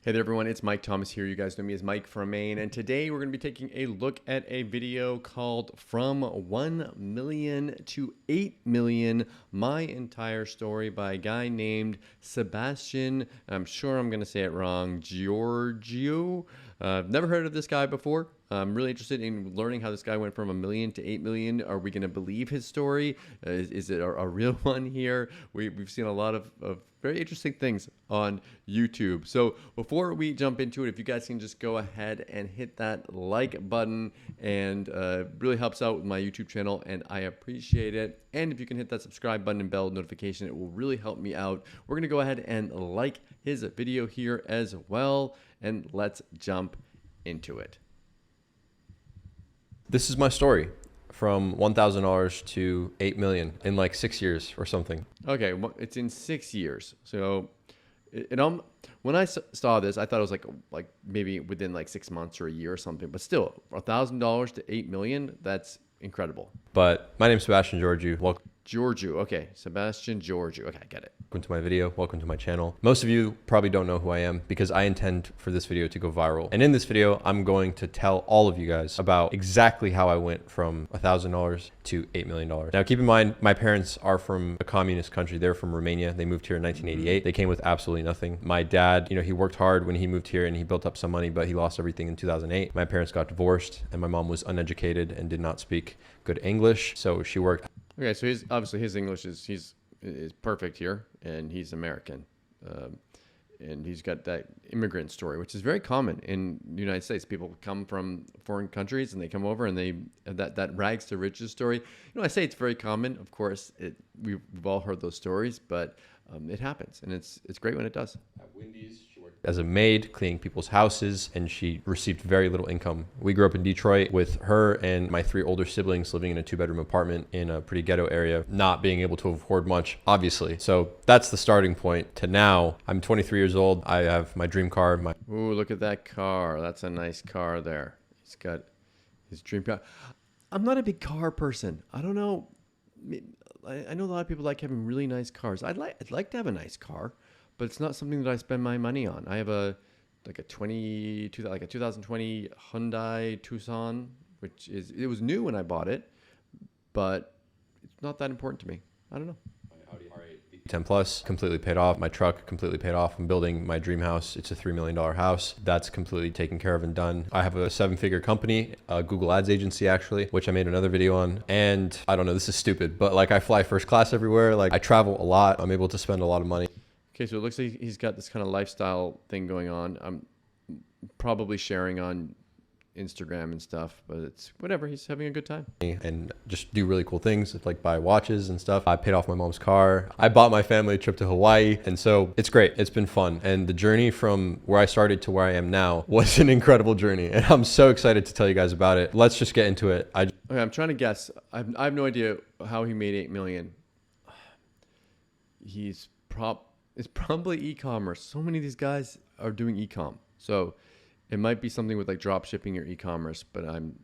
Hey there everyone, it's Mike Thomas here. You guys know me as Mike from Maine, and today we're going to be taking a look at a video called From 1 Million to 8 Million, My Entire Story by a guy named Sebastian, I'm sure I'm going to say it wrong, Ghiorghiu. Never heard of this guy before. I'm really interested in learning how this guy went from 1 million to 8 million. Are we going to believe his story? Is it a real one here? We've seen a lot of very interesting things on YouTube. So before we jump into it, if you guys can just go ahead and hit that like button, and really helps out with my YouTube channel, and I appreciate it. And if you can hit that subscribe button and bell notification, it will really help me out. We're going to go ahead and like his video here as well, and let's jump into it. This is my story from $1,000 to 8 million in like 6 years or something. Okay, well, it's in 6 years. So when I saw this, I thought it was like maybe within like 6 months or a year or something. But still, $1,000 to 8 million, that's incredible. But my name's Sebastian Ghiorghiu. Welcome Ghiorghiu. Okay, Sebastian Ghiorghiu. Okay, I get it. to my video. Welcome to my channel. Most of you probably don't know who I am because I intend for this video to go viral. And in this video, I'm going to tell all of you guys about exactly how I went from $1,000 to $8 million. Now, keep in mind, my parents are from a communist country. They're from Romania. They moved here in 1988. They came with absolutely nothing. My dad, he worked hard when he moved here and he built up some money, but he lost everything in 2008. My parents got divorced and my mom was uneducated and did not speak good English. So she worked. Okay, so obviously his English is perfect here, and he's American, and he's got that immigrant story, which is very common in the United States. People come from foreign countries and they come over and they that rags to riches story. I say it's very common. Of course, we've all heard those stories, but it happens, and it's great when it does. At Wendy's, she worked as a maid cleaning people's houses, and she received very little income. We grew up in Detroit with her and my 3 older siblings living in a 2-bedroom apartment in a pretty ghetto area, not being able to afford much, obviously. So that's the starting point to now. I'm 23 years old. I have my dream car. Ooh, look at that car. That's a nice car there. He's got his dream car. I'm not a big car person. I don't know. I know a lot of people like having really nice cars. I'd like to have a nice car, but it's not something that I spend my money on. I have a 2020 Hyundai Tucson, it was new when I bought it, but it's not that important to me. I don't know. 10 plus completely paid off. My truck completely paid off. I'm building my dream house. It's a $3 million house. That's completely taken care of and done. I have a 7-figure company, a Google Ads agency actually, which I made another video on. And I don't know, this is stupid, but like I fly first class everywhere. Like I travel a lot. I'm able to spend a lot of money. Okay, so it looks like he's got this kind of lifestyle thing going on. I'm probably sharing on Instagram and stuff, but it's whatever. He's having a good time and just do really cool things like buy watches and stuff. I paid off my mom's car. I bought my family a trip to Hawaii, and so it's great. It's been fun, and the journey from where I started to where I am now was an incredible journey, and I'm so excited to tell you guys about it. Let's just get into it. Okay, I'm trying to guess. I have no idea how he made 8 million. It's probably e-commerce. So many of these guys are doing e-com, so it might be something with like drop shipping or e-commerce, but I'm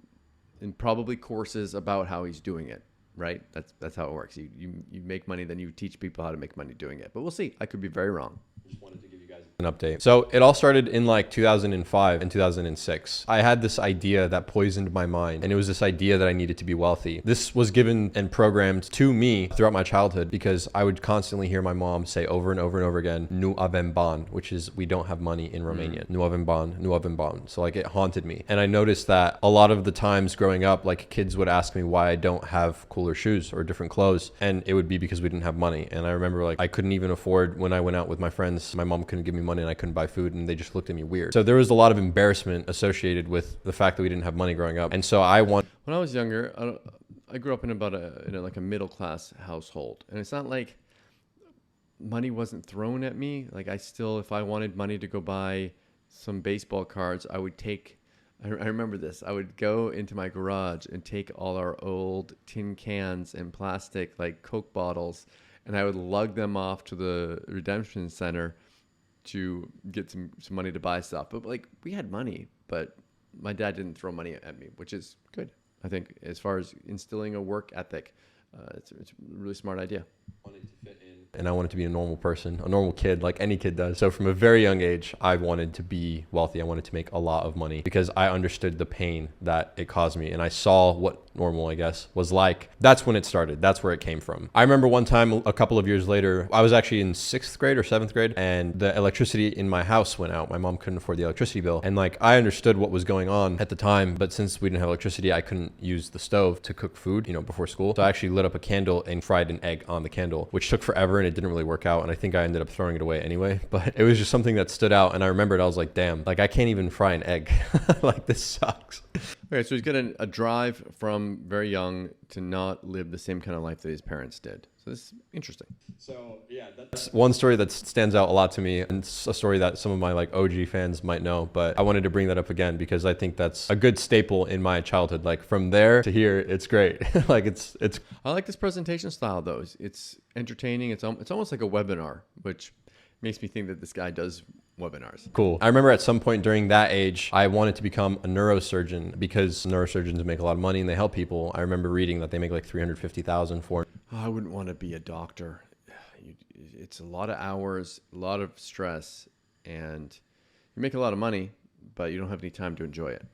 in probably courses about how he's doing it, right? That's how it works. You make money, then you teach people how to make money doing it. But we'll see. I could be very wrong. Just wanted to give you guys an update. So it all started in like 2005 and 2006. I had this idea that poisoned my mind, and it was this idea that I needed to be wealthy. This was given and programmed to me throughout my childhood because I would constantly hear my mom say over and over and over again, "Nu avem bani," which is we don't have money in Romanian. Nu avem bani, nu avem bani. So like it haunted me. And I noticed that a lot of the times growing up, like kids would ask me why I don't have cooler shoes or different clothes, and it would be because we didn't have money. And I remember like I couldn't even afford when I went out with my friends. My mom couldn't give me money and I couldn't buy food, and they just looked at me weird. So there was a lot of embarrassment associated with the fact that we didn't have money growing up. And so when I was younger, I grew up in like a middle class household, and it's not like money wasn't thrown at me. Like if I wanted money to go buy some baseball cards, I remember this. I would go into my garage and take all our old tin cans and plastic like Coke bottles, and I would lug them off to the redemption center to get some money to buy stuff. But like we had money, but my dad didn't throw money at me, which is good. I think as far as instilling a work ethic, It's a really smart idea. And I wanted to be a normal person, a normal kid, like any kid does. So from a very young age, I wanted to be wealthy. I wanted to make a lot of money because I understood the pain that it caused me. And I saw what normal, I guess, was like. That's when it started. That's where it came from. I remember one time, a couple of years later, I was actually in 6th grade or 7th grade, and the electricity in my house went out. My mom couldn't afford the electricity bill. And like, I understood what was going on at the time, but since we didn't have electricity, I couldn't use the stove to cook food, before school. So I actually lit up a candle and fried an egg on the candle, which took forever and it didn't really work out. And I think I ended up throwing it away anyway, but it was just something that stood out. And I remembered, I was like, damn, like I can't even fry an egg. Like this sucks. Okay, so he's got a drive from very young to not live the same kind of life that his parents did. So this is interesting. So yeah, that's one story that stands out a lot to me, and it's a story that some of my like OG fans might know, but I wanted to bring that up again because I think that's a good staple in my childhood. Like from there to here, it's great. Like it's. I like this presentation style though. It's entertaining. It's almost like a webinar, which makes me think that this guy does webinars. Cool. I remember at some point during that age, I wanted to become a neurosurgeon because neurosurgeons make a lot of money and they help people. I remember reading that they make like $350,000 for. Oh, I wouldn't want to be a doctor. It's a lot of hours, a lot of stress, and you make a lot of money, but you don't have any time to enjoy it.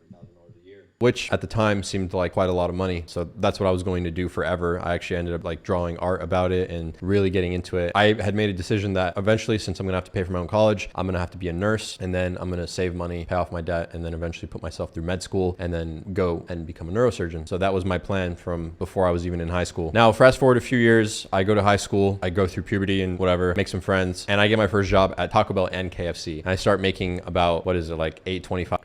Which at the time seemed like quite a lot of money. So that's what I was going to do forever. I actually ended up like drawing art about it and really getting into it. I had made a decision that eventually, since I'm gonna have to pay for my own college, I'm gonna have to be a nurse, and then I'm gonna save money, pay off my debt, and then eventually put myself through med school and then go and become a neurosurgeon. So that was my plan from before I was even in high school. Now, fast forward a few years, I go to high school, I go through puberty and whatever, make some friends, and I get my first job at Taco Bell and KFC. And I start making about, what is it, like $8.25.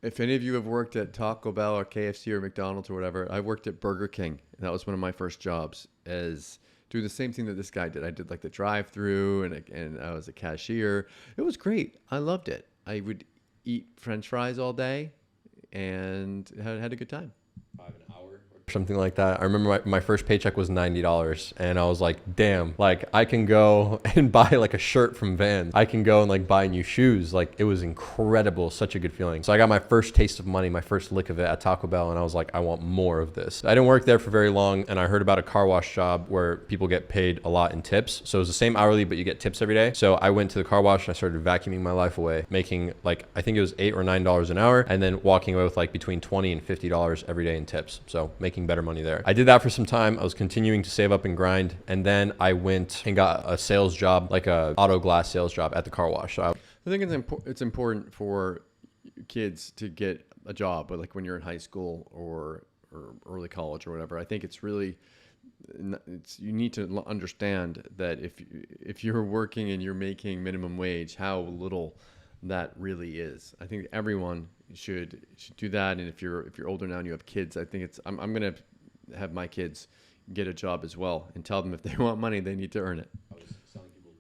If any of you have worked at Taco Bell or KFC or McDonald's or whatever, I worked at Burger King. And that was one of my first jobs, as doing the same thing that this guy did. I did like the drive-through and I was a cashier. It was great. I loved it. I would eat French fries all day and had a good time. Something like that. I remember my first paycheck was $90, and I was like, damn, like I can go and buy like a shirt from Vans. I can go and like buy new shoes. Like it was incredible. Such a good feeling. So I got my first taste of money, my first lick of it at Taco Bell, and I was like, I want more of this. I didn't work there for very long, and I heard about a car wash job where people get paid a lot in tips. So it was the same hourly, but you get tips every day. So I went to the car wash and I started vacuuming my life away, making like, I think it was $8 or $9 an hour, and then walking away with like between $20 and $50 every day in tips. So making better money there. I did that for some time. I was continuing to save up and grind, and then I went and got a sales job, like a auto glass sales job at the car wash. So I think it's important for kids to get a job, but like when you're in high school or early college or whatever. I think it's really, you need to understand that if you're working and you're making minimum wage, how little that really is. I think everyone should do that. And if you're older now and you have kids, I think I'm gonna have my kids get a job as well and tell them if they want money, they need to earn it.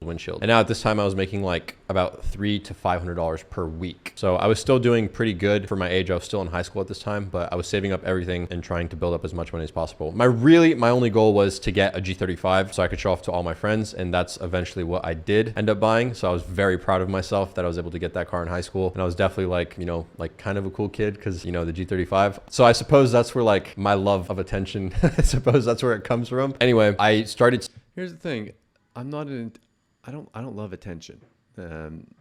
Windshield. And now at this time I was making like about $300 to $500 per week. So I was still doing pretty good for my age. I was still in high school at this time, but I was saving up everything and trying to build up as much money as possible. My only goal was to get a G35 so I could show off to all my friends. And that's eventually what I did end up buying. So I was very proud of myself that I was able to get that car in high school. And I was definitely like, like kind of a cool kid because, the G35. So I suppose that's where like my love of attention, I suppose that's where it comes from. Anyway, I started. Here's the thing. I don't love attention.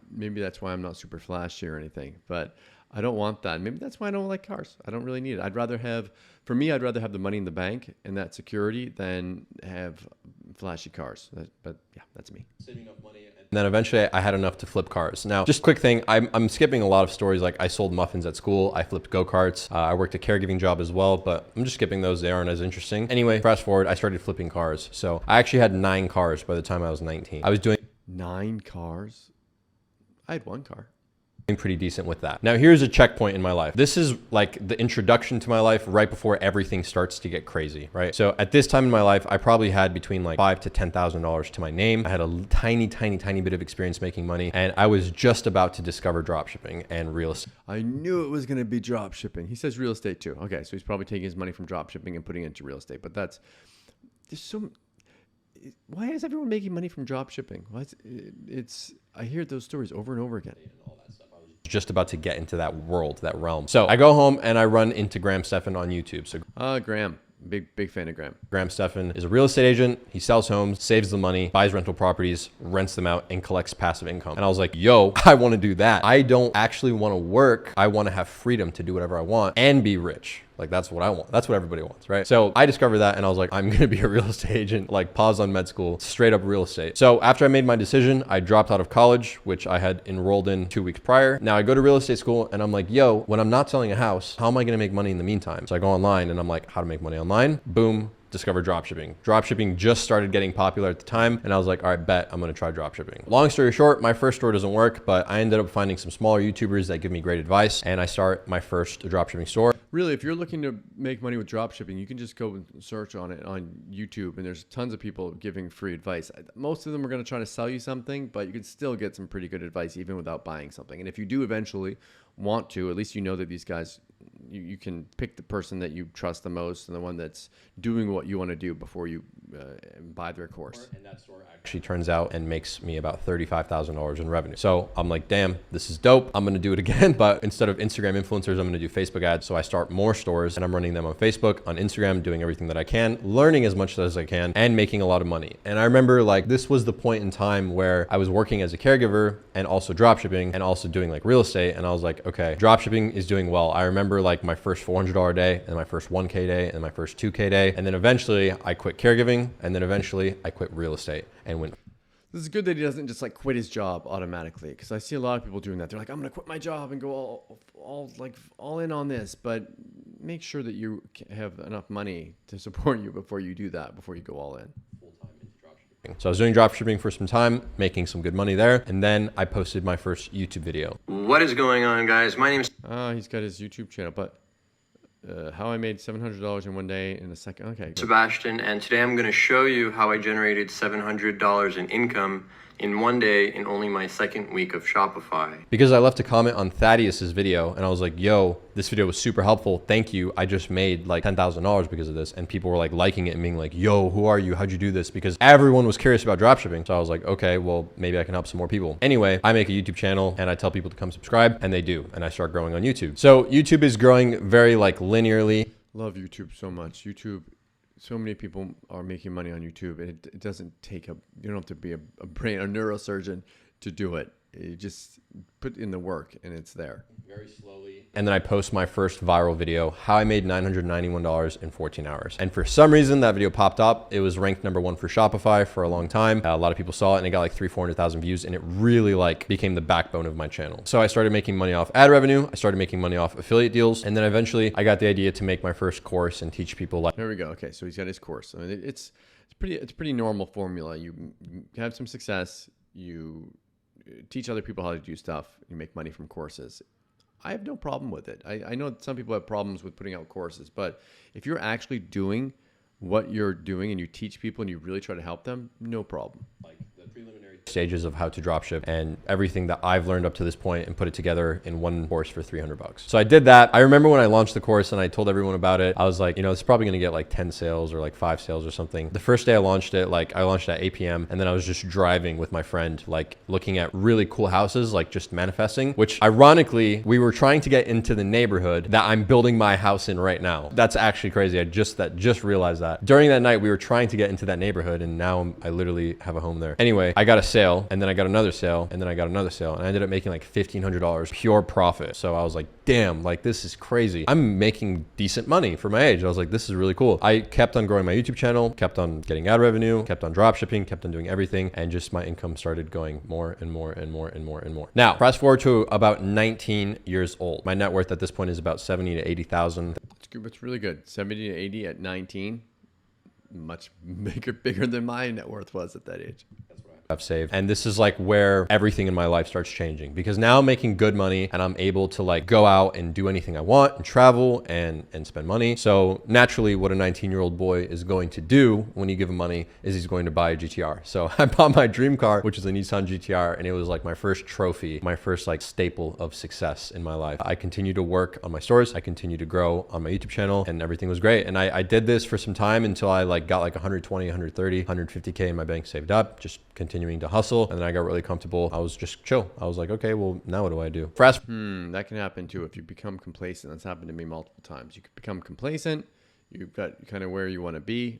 Maybe that's why I'm not super flashy or anything, but I don't want that. Maybe that's why I don't like cars. I don't really need it. I'd rather have the money in the bank and that security than have flashy cars. But yeah, that's me. Saving up money. And then eventually I had enough to flip cars. Now, just quick thing, I'm skipping a lot of stories. Like I sold muffins at school. I flipped go-karts. I worked a caregiving job as well, but I'm just skipping those. They aren't as interesting. Anyway, fast forward, I started flipping cars. So I actually had 9 cars by the time I was 19. I was doing 9 cars. I had 1 car. Pretty decent with that. Now here's a checkpoint in my life. This is like the introduction to my life right before everything starts to get crazy, right? So at this time in my life, I probably had between like $5,000 to $10,000 to my name. I had a tiny bit of experience making money, and I was just about to discover dropshipping and real estate. I knew it was going to be drop shipping. He says real estate too. Okay, so he's probably taking his money from drop shipping and putting it into real estate. But why is everyone making money from drop shipping? I hear those stories over and over again. Just about to get into that world, that realm. So I go home and I run into Graham Stephan on YouTube. So Graham, Big fan of Graham. Graham Stephan is a real estate agent. He sells homes, saves the money, buys rental properties, rents them out, and collects passive income. And I was like, yo, I want to do that. I don't actually want to work. I want to have freedom to do whatever I want and be rich. Like, that's what I want. That's what everybody wants, right? So I discovered that and I was like, I'm going to be a real estate agent, like pause on med school, straight up real estate. So after I made my decision, I dropped out of college, which I had enrolled in 2 weeks prior. Now I go to real estate school and I'm like, yo, when I'm not selling a house, how am I going to make money in the meantime? So I go online and I'm like, how to make money online? Boom. Discover dropshipping. Dropshipping just started getting popular at the time. And I was like, all right, bet I'm going to try dropshipping. Long story short, my first store doesn't work, but I ended up finding some smaller YouTubers that give me great advice. And I start my first dropshipping store. Really, if you're looking to make money with dropshipping, you can just go and search on it on YouTube. And there's tons of people giving free advice. Most of them are going to try to sell you something, but you can still get some pretty good advice even without buying something. And if you do eventually want to, at least you know that these guys, you can pick the person that you trust the most and the one that's doing what you want to do before you buy their course. And that store actually turns out and makes me about $35,000 in revenue. So I'm like, damn, this is dope. I'm going to do it again. But instead of Instagram influencers, I'm going to do Facebook ads. So I start more stores and I'm running them on Facebook, on Instagram, doing everything that I can, learning as much as I can and making a lot of money. And I remember like this was the point in time where I was working as a caregiver and also dropshipping and also doing like real estate. And I was like, okay, dropshipping is doing well. I remember like my first $400 day and my first 1K day and my first 2K day. And then eventually I quit caregiving and then eventually I quit real estate and went. This is good that he doesn't just like quit his job automatically, because I see a lot of people doing that. They're like, I'm going to quit my job and go all in on this, but make sure that you have enough money to support you before you do that, before you go all in. So I was doing dropshipping for some time, making some good money there. And then I posted my first YouTube video. What is going on, guys? My name is... He's got his YouTube channel, but how I made $700 in one day in a second. Okay, good. Sebastian, and today I'm going to show you how I generated $700 in income in one day in only my second week of Shopify. Because I left a comment on Thaddeus's video and I was like, yo, this video was super helpful. Thank you. I just made like $10,000 because of this. And people were like liking it and being like, yo, who are you? How'd you do this? Because everyone was curious about dropshipping. So I was like, okay, well, maybe I can help some more people. Anyway, I make a YouTube channel and I tell people to come subscribe and they do. And I start growing on YouTube. So YouTube is growing very like linearly. Love YouTube so much. YouTube. So many people are making money on YouTube, and it doesn't take you don't have to be a neurosurgeon to do it. You just put in the work and it's there. Very slowly. And then I post my first viral video, how I made $991 in 14 hours. And for some reason that video popped up. It was ranked #1 for Shopify for a long time. A lot of people saw it and it got like 300,000-400,000 views, and it really like became the backbone of my channel. So I started making money off ad revenue. I started making money off affiliate deals. And then eventually I got the idea to make my first course and teach people like. There we go. Okay. So he's got his course. I mean, it's pretty normal formula. You have some success, you teach other people how to do stuff, you make money from courses. I have no problem with it. I know some people have problems with putting out courses, but if you're actually doing what you're doing and you teach people and you really try to help them, no problem. Like the preliminary stages of how to dropship and everything that I've learned up to this point and put it together in one course for $300. So I did that. I remember when I launched the course and I told everyone about it, I was like, you know, it's probably going to get like 10 sales or like 5 sales or something. The first day I launched it, like I launched at 8 p.m. and then I was just driving with my friend, like looking at really cool houses, like just manifesting, which ironically, we were trying to get into the neighborhood that I'm building my house in right now. That's actually crazy. I just realized that. During that night, we were trying to get into that neighborhood and now I literally have a home there. Anyway, I got a sale and then I got another sale and then I got another sale and I ended up making like $1,500 pure profit. So I was like, damn, like this is crazy. I'm making decent money for my age. I was like, this is really cool. I kept on growing my YouTube channel, kept on getting ad revenue, kept on drop shipping, kept on doing everything. And just my income started going more and more and more and more and more. Now, fast forward to about 19 years old. My net worth at this point is about 70 to 80,000. It's good. It's really good. 70 to 80 at 19. Much bigger than my net worth was at that age. I've saved. And this is like where everything in my life starts changing, because now I'm making good money and I'm able to like go out and do anything I want and travel and spend money. So naturally what a 19-year-old boy is going to do when you give him money is he's going to buy a GTR. So I bought my dream car, which is a Nissan GTR, and it was like my first trophy, my first like staple of success in my life. I continue to work on my stores. I continue to grow on my YouTube channel and everything was great. And I did this for some time until I like got like 120, 130, 150K in my bank saved up, just continuing to hustle. And then I got really comfortable. I was just chill. I was like, okay, well, now what do? That can happen too if you become complacent. That's happened to me multiple times. You could become complacent. You've got kind of where you want to be.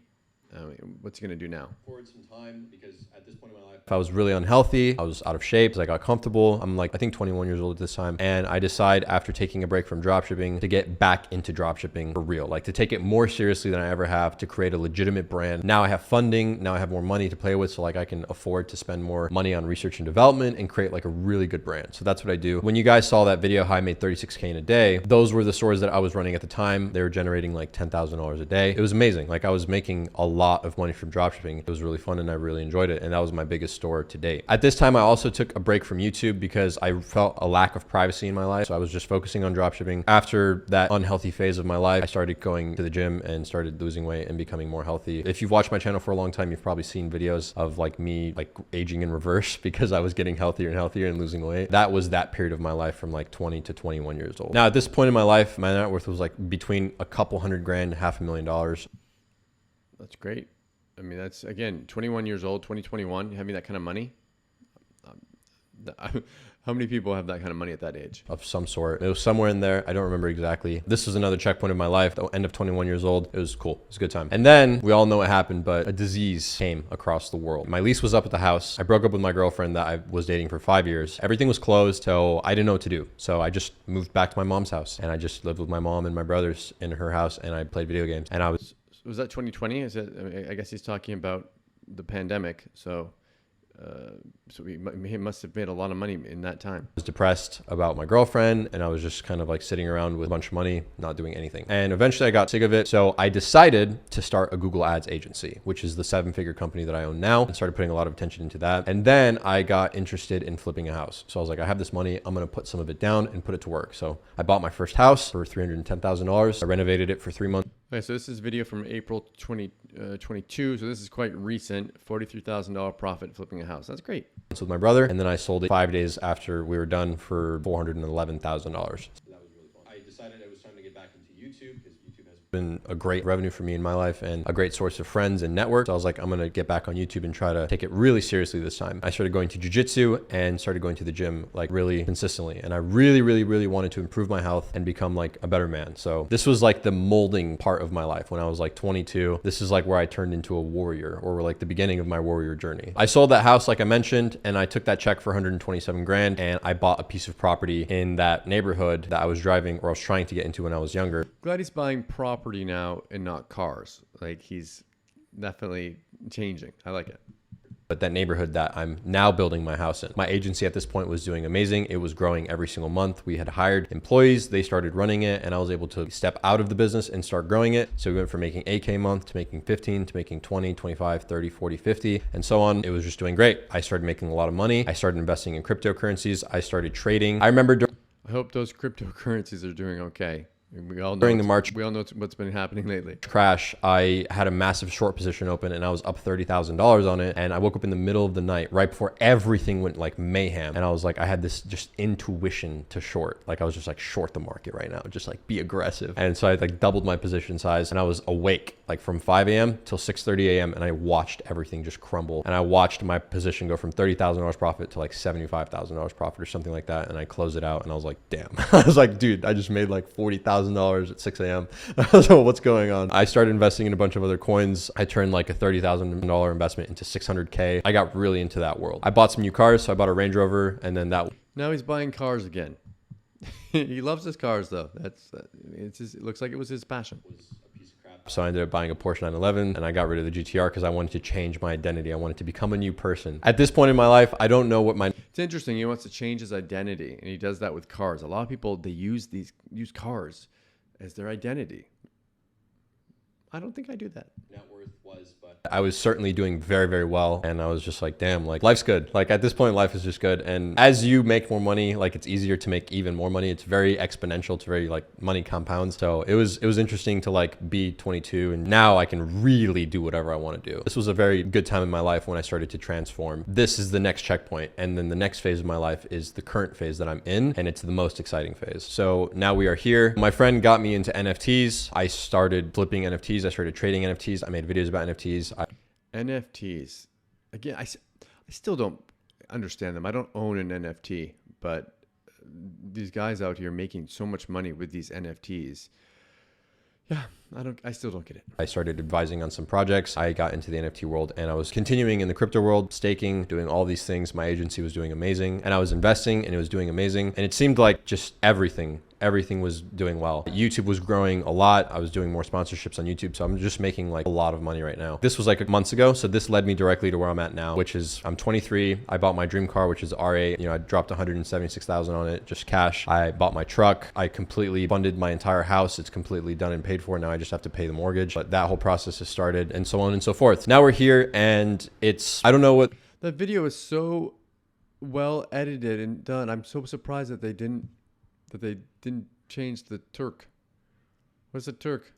What's he going to do now? Forward some time, because at this point in my life, I was really unhealthy. I was out of shape as I got comfortable. I'm like, I think 21 years old at this time. And I decide after taking a break from dropshipping to get back into dropshipping for real, like to take it more seriously than I ever have, to create a legitimate brand. Now I have funding. Now I have more money to play with. So like I can afford to spend more money on research and development and create like a really good brand. So that's what I do. When you guys saw that video, how I made 36K in a day, those were the stores that I was running at the time. They were generating like $10,000 a day. It was amazing. Like I was making a lot of money from dropshipping. It was really fun and I really enjoyed it. And that was my biggest store to date. At this time, I also took a break from YouTube because I felt a lack of privacy in my life. So I was just focusing on dropshipping. After that unhealthy phase of my life, I started going to the gym and started losing weight and becoming more healthy. If you've watched my channel for a long time, you've probably seen videos of like me like aging in reverse because I was getting healthier and healthier and losing weight. That was that period of my life from like 20 to 21 years old. Now at this point in my life, my net worth was like between a couple $100,000, $500,000. That's great. I mean, that's, again, 21 years old, 2021, having that kind of money. How many people have that kind of money at that age? Of some sort. It was somewhere in there. I don't remember exactly. This was another checkpoint in my life. The end of 21 years old. It was cool. It was a good time. And then we all know what happened, but a disease came across the world. My lease was up at the house. I broke up with my girlfriend that I was dating for 5 years. Everything was closed, so I didn't know what to do. So I just moved back to my mom's house and I just lived with my mom and my brothers in her house and I played video games. And I was that 2020? Is it? I mean, I guess he's talking about the pandemic. So he must have made a lot of money in that time. was depressed about my girlfriend and I was just kind of like sitting around with a bunch of money, not doing anything. And eventually I got sick of it. So I decided to start a Google Ads agency, which is the 7-figure company that I own now, and started putting a lot of attention into that. And then I got interested in flipping a house. So I was like, I have this money, I'm going to put some of it down and put it to work. So I bought my first house for $310,000. I renovated it for 3 months. Okay, so this is video from April 2022. So this is quite recent. $43,000 profit flipping a house. That's great. With my brother, and then I sold it 5 days after we were done for $411,000. That was really fun. I decided it was time to get back into YouTube because YouTube has been a great revenue for me in my life and a great source of friends and network. So I was like, I'm going to get back on YouTube and try to take it really seriously this time. I started going to jiu-jitsu and started going to the gym like really consistently. And I really wanted to improve my health and become like a better man. So this was like the molding part of my life when I was like 22. This is like where I turned into a warrior, or like the beginning of my warrior journey. I sold that house, like I mentioned, and I took that check for 127 grand and I bought a piece of property in that neighborhood that I was driving, or I was trying to get into when I was younger. Glad he's buying property now and not cars. Like he's definitely changing. I like it. But that neighborhood that I'm now building my house in. My agency at this point was doing amazing. It was growing every single month. We had hired employees. They started running it and I was able to step out of the business and start growing it. So we went from making 8K a month to making 15 to making 20, 25, 30, 40, 50, and so on. It was just doing great. I started making a lot of money. I started investing in cryptocurrencies. I started trading. I remember I hope those cryptocurrencies are doing okay. We all know during the March we all know what's been happening lately. Crash, I had a massive short position open and I was up $30,000 on it. And I woke up in the middle of the night right before everything went like mayhem. And I was like, I had this just intuition to short. Like I was just like, short the market right now, just like be aggressive. And so I like doubled my position size and I was awake like from 5 a.m. till 6:30 a.m. and I watched everything just crumble. And I watched my position go from $30,000 profit to like $75,000 profit or something like that. And I closed it out and I was like, damn. I was like, dude, I just made like $40,000 at 6 a.m. So what's going on? I started investing in a bunch of other coins. I turned like a $30,000 investment into 600K. I got really into that world. I bought some new cars. So I bought a Range Rover and then that. Now he's buying cars again. He loves his cars though. It looks like it was his passion. So I ended up buying a Porsche 911 and I got rid of the GTR because I wanted to change my identity. I wanted to become a new person. At this point in my life, I don't know what my... It's interesting. He wants to change his identity and he does that with cars. A lot of people, they use cars as their identity. I don't think I do that. Net worth was, but I was certainly doing very well. And I was just like, damn, like life's good. Like at this point, life is just good. And as you make more money, like it's easier to make even more money. It's very exponential. It's very like money compounds. So it was interesting to like be 22 and now I can really do whatever I want to do. This was a very good time in my life when I started to transform. This is the next checkpoint. And then the next phase of my life is the current phase that I'm in. And it's the most exciting phase. So now we are here. My friend got me into NFTs. I started flipping NFTs. I started trading NFTs. I made videos about NFTs. NFTs. Again, I still don't understand them. I don't own an NFT, but these guys out here making so much money with these NFTs. Yeah, I still don't get it. I started advising on some projects. I got into the NFT world and I was continuing in the crypto world, staking, doing all these things. My agency was doing amazing and I was investing and it was doing amazing. And it seemed like just everything was doing well. YouTube was growing a lot. I was doing more sponsorships on YouTube. So I'm just making like a lot of money right now. This was like months ago. So this led me directly to where I'm at now, which is I'm 23. I bought my dream car, which is R8. You know, I dropped 176,000 on it, just cash. I bought my truck. I completely funded my entire house. It's completely done and paid for. Now I just have to pay the mortgage, but that whole process has started and so on and so forth. Now we're here and I don't know what. That video is so well edited and done. I'm so surprised that they didn't change the Turk. What's the Turk?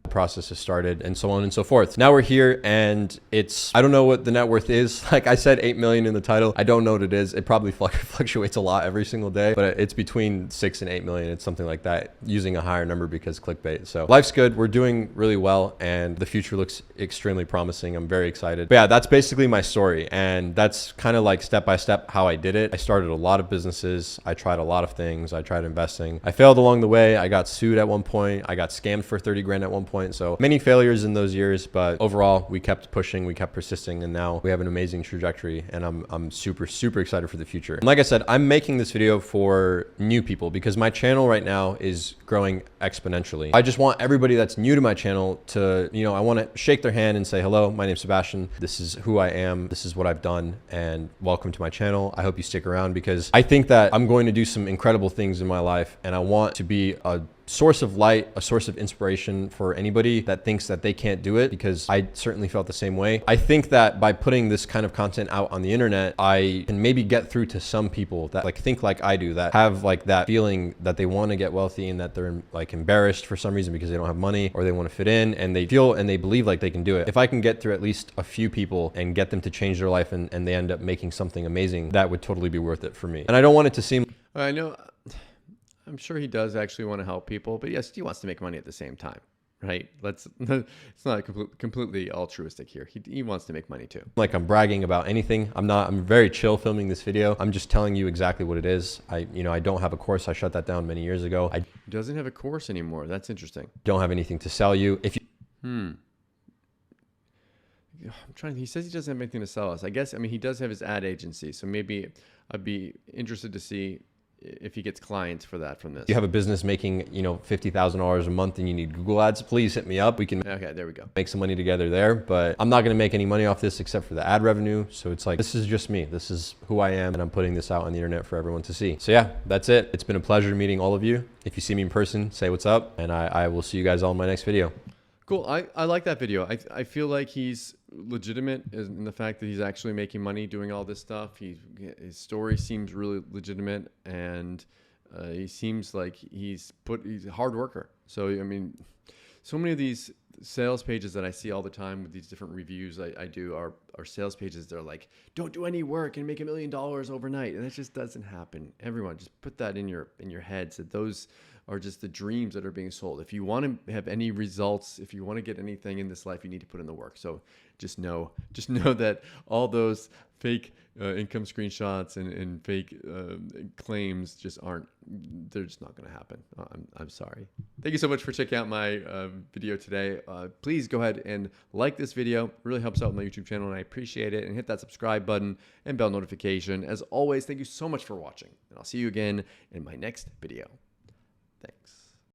Process has started and so on and so forth. Now we're here and I don't know what the net worth is. Like I said, 8 million in the title. I don't know what it is. It probably fluctuates a lot every single day, but it's between 6 and 8 million. It's something like that, using a higher number because clickbait. So life's good. We're doing really well and the future looks extremely promising. I'm very excited. But yeah, that's basically my story. And that's kind of like step by step how I did it. I started a lot of businesses. I tried a lot of things. I tried investing. I failed along the way. I got sued at one point. I got scammed for 30 grand at one point. So many failures in those years, but overall we kept pushing, we kept persisting, and now we have an amazing trajectory and I'm super excited for the future. And like I said, I'm making this video for new people because my channel right now is growing exponentially. I just want everybody that's new to my channel to, I want to shake their hand and say, hello, my name's Sebastian. This is who I am. This is what I've done and welcome to my channel. I hope you stick around because I think that I'm going to do some incredible things in my life and I want to be a source of light, a source of inspiration for anybody that thinks that they can't do it, because I certainly felt the same way. I think that by putting this kind of content out on the internet, I can maybe get through to some people that think like I do, that have like that feeling that they want to get wealthy and that they're like embarrassed for some reason because they don't have money or they want to fit in and they feel and they believe like they can do it. If I can get through at least a few people and get them to change their life and they end up making something amazing, that would totally be worth it for me. And I don't want it to seem... I know... I'm sure he does actually want to help people, but yes, he wants to make money at the same time, right? It's not completely altruistic here. He wants to make money too. Like I'm bragging about anything. I'm very chill filming this video. I'm just telling you exactly what it is. I don't have a course. I shut that down many years ago. He doesn't have a course anymore. That's interesting. Don't have anything to sell you. I'm trying. He says he doesn't have anything to sell us. I guess, he does have his ad agency, so maybe I'd be interested to see if he gets clients for that from this. You have a business making, $50,000 a month and you need Google ads, please hit me up. We can okay, there we go. Make some money together there, but I'm not going to make any money off this except for the ad revenue. So it's like, this is just me. This is who I am. And I'm putting this out on the internet for everyone to see. So yeah, that's it. It's been a pleasure meeting all of you. If you see me in person, say what's up. And I will see you guys all in my next video. Cool. I like that video. I feel like he's legitimate in the fact that he's actually making money doing all this stuff. His story seems really legitimate, and he seems like he's a hard worker. So so many of these sales pages that I see all the time with these different reviews I do are sales pages. They're like, don't do any work and make $1 million overnight, and that just doesn't happen. Everyone, just put that in your heads that those are just the dreams that are being sold. If you want to have any results, if you want to get anything in this life, you need to put in the work. So just know that all those fake income screenshots and fake claims they're just not going to happen. I'm sorry. Thank you so much for checking out my video today. Please go ahead and like this video. It really helps out my YouTube channel and I appreciate it. And hit that subscribe button and bell notification. As always, thank you so much for watching. And I'll see you again in my next video. Thanks.